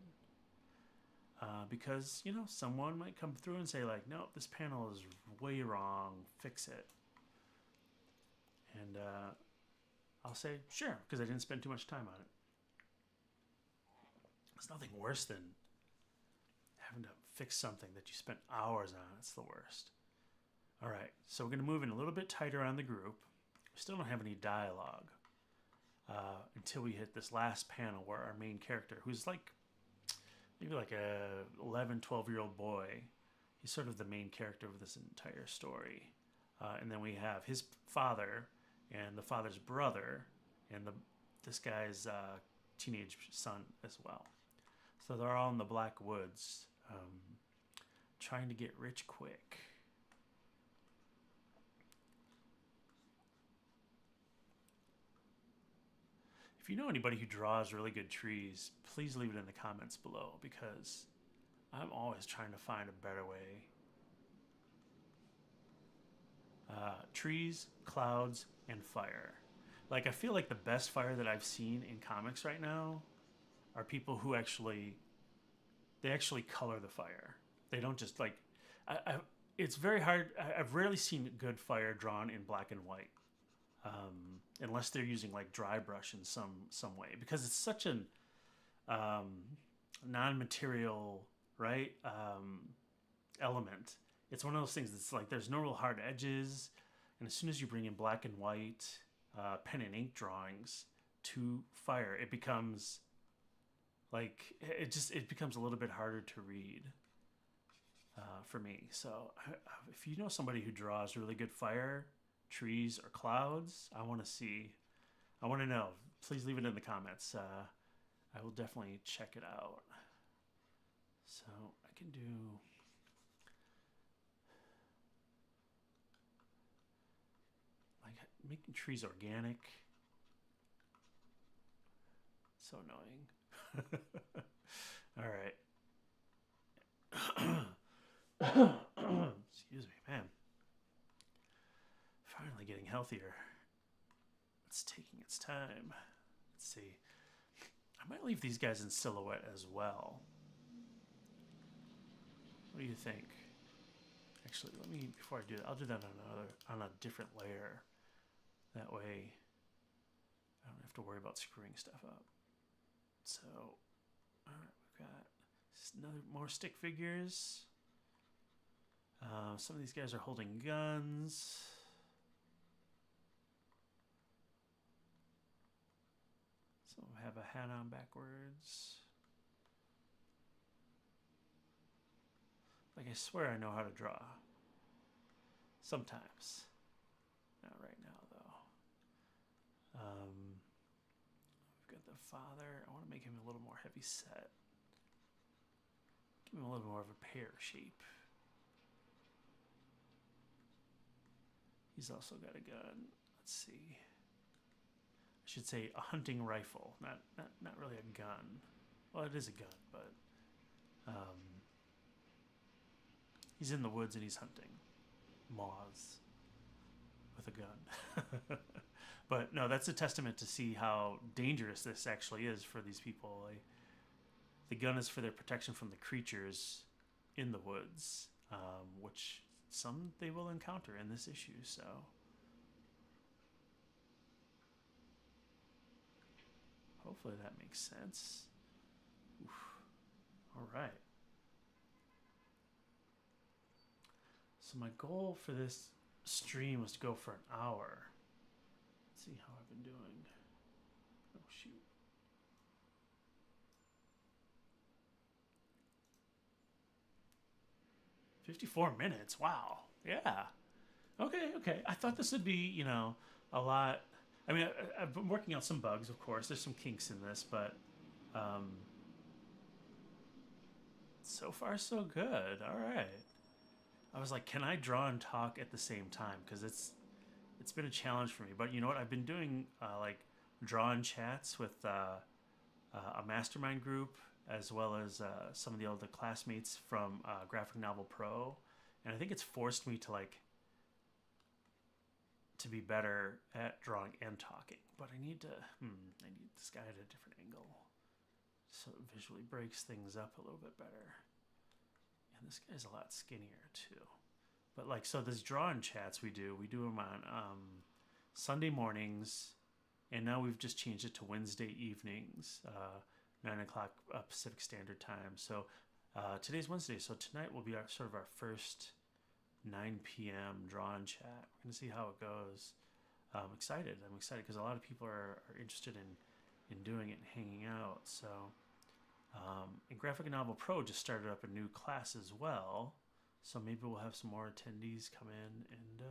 Speaker 1: Because, you know, someone might come through and say like, nope, this panel is way wrong, fix it. And I'll say, sure, because I didn't spend too much time on it. There's nothing worse than having to fix something that you spent hours on. It's the worst. All right, so we're going to move in a little bit tighter on the group. We still don't have any dialogue until we hit this last panel where our main character, who's like maybe like a 11, 12-year-old boy, he's sort of the main character of this entire story. And then we have his father and the father's brother and this guy's teenage son as well. So they're all in the Black Woods, trying to get rich quick. If you know anybody who draws really good trees, please leave it in the comments below, because I'm always trying to find a better way. Trees, clouds, and fire. Like, I feel like the best fire that I've seen in comics right now are people who actually color the fire. They don't just like, it's very hard. I've rarely seen good fire drawn in black and white, unless they're using like dry brush in some way, because it's such an non-material, right, element. It's one of those things that's like, there's no real hard edges, and as soon as you bring in black and white pen and ink drawings to fire, it becomes like, it becomes a little bit harder to read for me. So if you know somebody who draws really good fire, trees, or clouds, I want to know. Please leave it in the comments. I will definitely check it out. So I can do like making trees organic. So annoying. All right. Excuse me, man. Finally getting healthier. It's taking its time. Let's see. I might leave these guys in silhouette as well. What do you think? Actually, let me, before I do that, I'll do that on a different layer. That way I don't have to worry about screwing stuff up. So, all right, we've got more stick figures. Some of these guys are holding guns. Some of them have a hat on backwards. Like, I swear I know how to draw. Sometimes. Not right now, though. We've got the father. I want to make him a little more heavy set. Give him a little more of a pear shape. He's also got a gun. Let's see. I should say a hunting rifle, not really a gun. Well, it is a gun, but he's in the woods and he's hunting moths with a gun. But no, that's a testament to see how dangerous this actually is for these people. The gun is for their protection from the creatures in the woods, which some they will encounter in this issue. So hopefully that makes sense. Oof. All right. So my goal for this stream was to go for an hour. Let's see how I've been doing. Oh, shoot. 54 minutes. Wow. Yeah. Okay. I thought this would be, a lot. I mean, I've been working out some bugs, of course. There's some kinks in this, but um, so far so good. All right. I was like, can I draw and talk at the same time? Because it's been a challenge for me. But you know what? I've been doing like draw and chats with a mastermind group, as well as some of the other classmates from Graphic Novel Pro, and I think it's forced me to be better at drawing and talking. But I need this guy at a different angle, so it visually breaks things up a little bit better. And this guy's a lot skinnier too. But so these draw and chats we do them on Sunday mornings, and now we've just changed it to Wednesday evenings, 9 o'clock Pacific Standard Time. So today's Wednesday, so tonight will be sort of our first 9 p.m. draw and chat. We're going to see how it goes. I'm excited because a lot of people are interested in doing it and hanging out. So, and Graphic Novel Pro just started up a new class as well. So maybe we'll have some more attendees come in and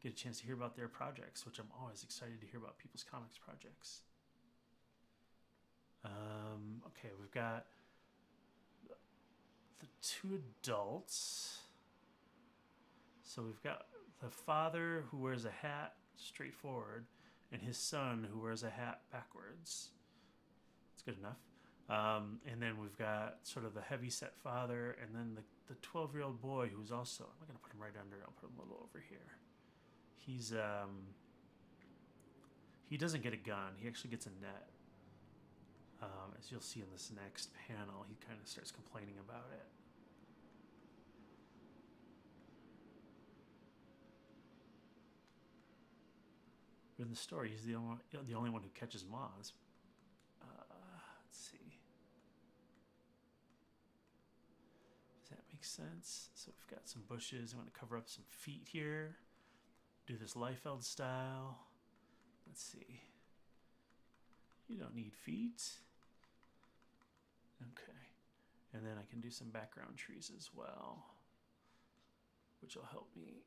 Speaker 1: get a chance to hear about their projects, which I'm always excited to hear about people's comics projects. Okay, we've got the two adults. So we've got the father who wears a hat straight forward, and his son who wears a hat backwards. That's good enough. And then we've got sort of the heavy-set father, and then the 12-year-old boy who's also, I'm not going to put him right under, I'll put him a little over here. He's, he doesn't get a gun, he actually gets a net. As you'll see in this next panel, he kind of starts complaining about it. But in the story, he's the only one who catches moths. Let's see. Does that make sense? So we've got some bushes. I'm going to cover up some feet here. Do this Liefeld style. Let's see. You don't need feet. Okay. And then I can do some background trees as well, which will help me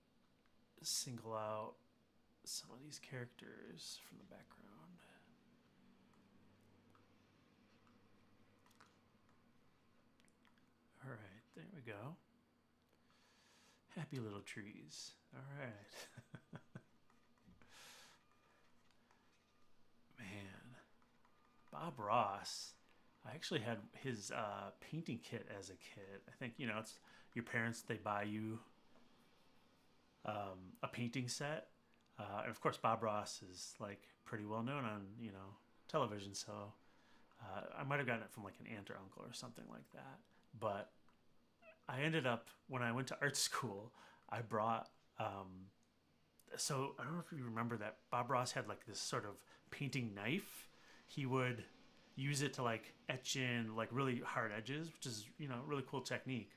Speaker 1: single out some of these characters from the background. All right, there we go. Happy little trees. All right. Man, Bob Ross. I actually had his painting kit as a kid. I think, it's your parents, they buy you a painting set. And of course, Bob Ross is pretty well known on, television. So I might have gotten it from an aunt or uncle or something like that. But I ended up, when I went to art school, I brought, so I don't know if you remember that Bob Ross had this sort of painting knife. He would use it to etch in really hard edges, which is, really cool technique.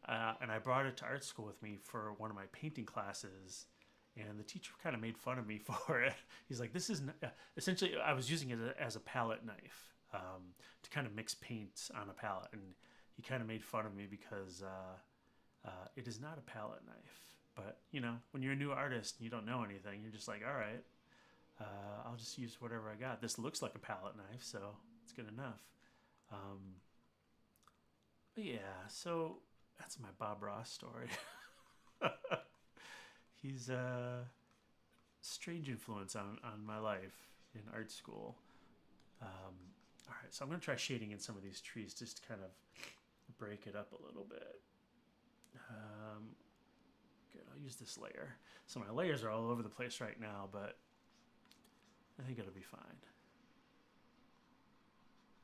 Speaker 1: And I brought it to art school with me for one of my painting classes. And the teacher kind of made fun of me for it. He's like, this is essentially, I was using it as a palette knife to kind of mix paint on a palette. And he kind of made fun of me because it is not a palette knife. But, when you're a new artist and you don't know anything, you're just like, all right, I'll just use whatever I got. This looks like a palette knife, so it's good enough. But yeah, so that's my Bob Ross story. He's a strange influence on my life in art school. All right, so I'm going to try shading in some of these trees just to kind of break it up a little bit. Good, I'll use this layer. So my layers are all over the place right now, but I think it'll be fine.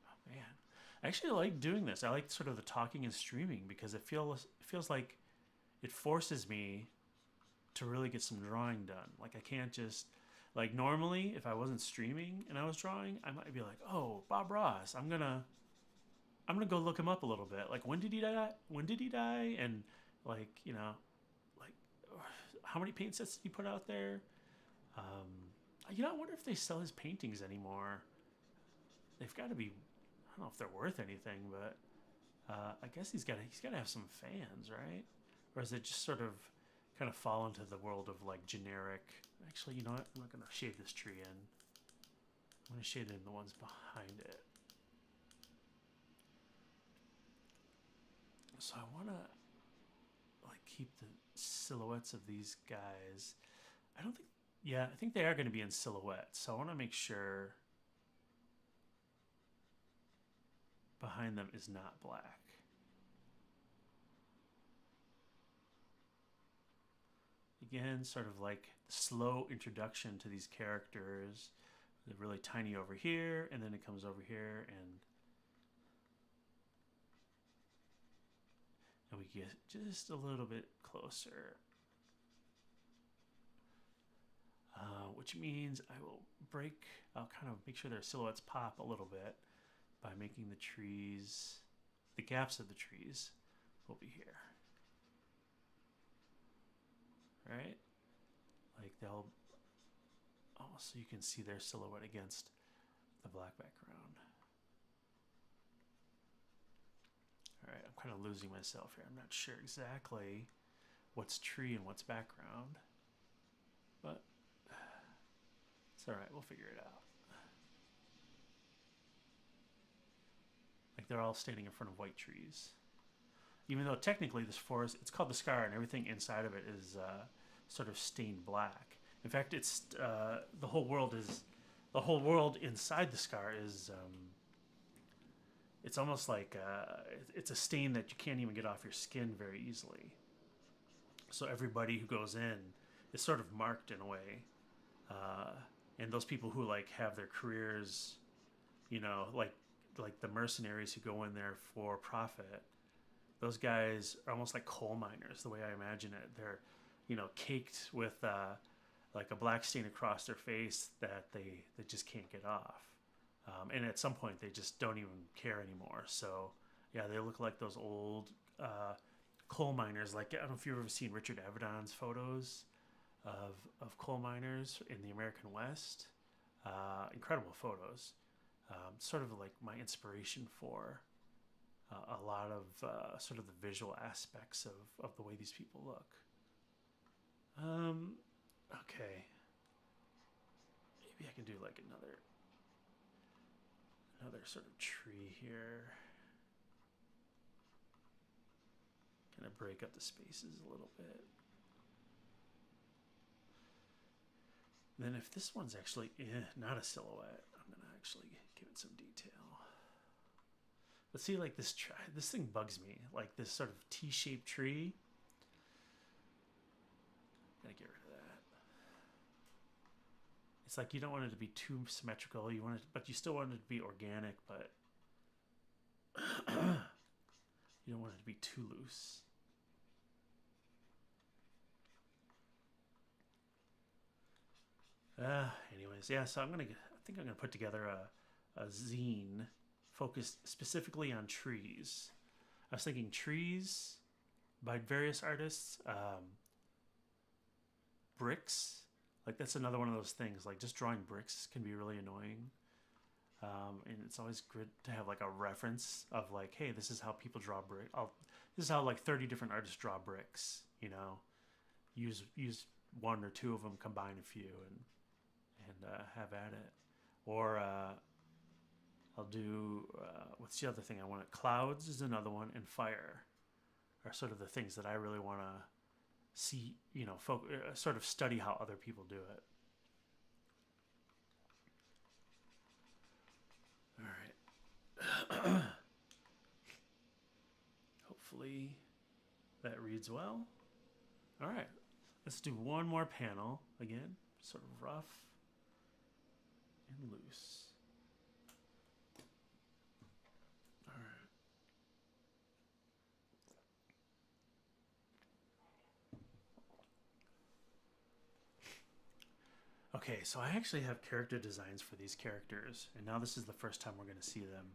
Speaker 1: Oh, man. I actually like doing this. I like sort of the talking and streaming because it feels like it forces me to really get some drawing done. I can't just, normally if I wasn't streaming and I was drawing, I might be like, oh, Bob Ross, I'm gonna go look him up a little bit. When did he die? And how many paint sets did he put out there? I wonder if they sell his paintings anymore. They've got to be, I don't know if they're worth anything, but I guess he's got to have some fans, right? Or is it just sort of kind of fall into the world of like generic? Actually, you know what? I'm not going to shade this tree in. I'm going to shade in the ones behind it. So I want to like keep the silhouettes of these guys. I don't think, yeah, I think they are going to be in silhouette. So I want to make sure behind them is not black. Again, sort of like the slow introduction to these characters. They're really tiny over here, and then it comes over here, and we get just a little bit closer. Which means I'll kind of make sure their silhouettes pop a little bit by making the trees, the gaps of the trees will be here. Right? Like they'll, so you can see their silhouette against the black background. All right, I'm kind of losing myself here. I'm not sure exactly what's tree and what's background, but it's all right. We'll figure it out. Like they're all standing in front of white trees. Even though technically this forest, it's called the Scar, and everything inside of it is sort of stained black. In fact, it's the whole world inside the Scar is it's almost like it's a stain that you can't even get off your skin very easily. So everybody who goes in is sort of marked in a way, and those people who like have their careers, you know, like the mercenaries who go in there for profit. Those guys are almost like coal miners, the way I imagine it. They're, you know, caked with like a black stain across their face that they just can't get off. And at some point, they just don't even care anymore. So, yeah, they look like those old coal miners. Like, I don't know if you've ever seen Richard Avedon's photos of coal miners in the American West. Incredible photos. Sort of like my inspiration for a lot of sort of the visual aspects of the way these people look. Okay. Maybe I can do like another sort of tree here. Kind of break up the spaces a little bit. Then if this one's actually not a silhouette, I'm going to actually give it some detail. But see, like this thing bugs me. Like this sort of T-shaped tree. Gotta get rid of that. It's like you don't want it to be too symmetrical. You want it, but you still want it to be organic. But you don't want it to be too loose. Anyways, yeah. So I think I'm gonna put together a zine focused specifically on trees. I was thinking trees by various artists. Bricks, like that's another one of those things. Like just drawing bricks can be really annoying. And it's always good to have like a reference of like, hey, this is how people draw brick. This is how like 30 different artists draw bricks. You know, use one or two of them, combine a few, and have at it. Or I'll do what's the other thing I want? Clouds is another one, and fire are sort of the things that I really want to see. You know, sort of study how other people do it. All right. Hopefully that reads well. All right. Let's do one more panel again, sort of rough and loose. All right. Okay, so I actually have character designs for these characters, and now this is the first time we're going to see them.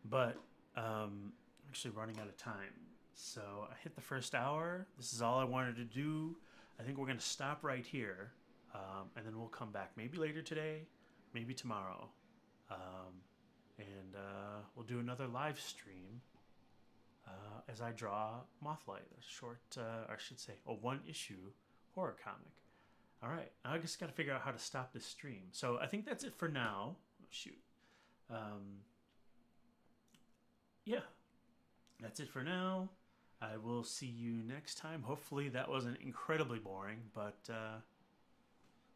Speaker 1: But I'm actually running out of time. So I hit the first hour. This is all I wanted to do. I think we're going to stop right here, and then we'll come back maybe later today, maybe tomorrow. And we'll do another live stream as I draw MothLight, a short, or I should say, a one-issue horror comic. All right, now I just got to figure out how to stop this stream. So I think that's it for now. Oh, shoot. Yeah, that's it for now. I will see you next time. Hopefully that wasn't incredibly boring, but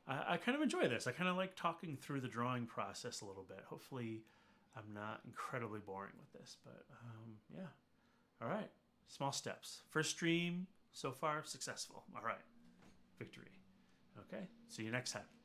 Speaker 1: I kind of enjoy this. I kind of like talking through the drawing process a little bit. Hopefully I'm not incredibly boring with this, but yeah. All right, small steps. First stream so far successful. All right, victory. Okay, see you next time.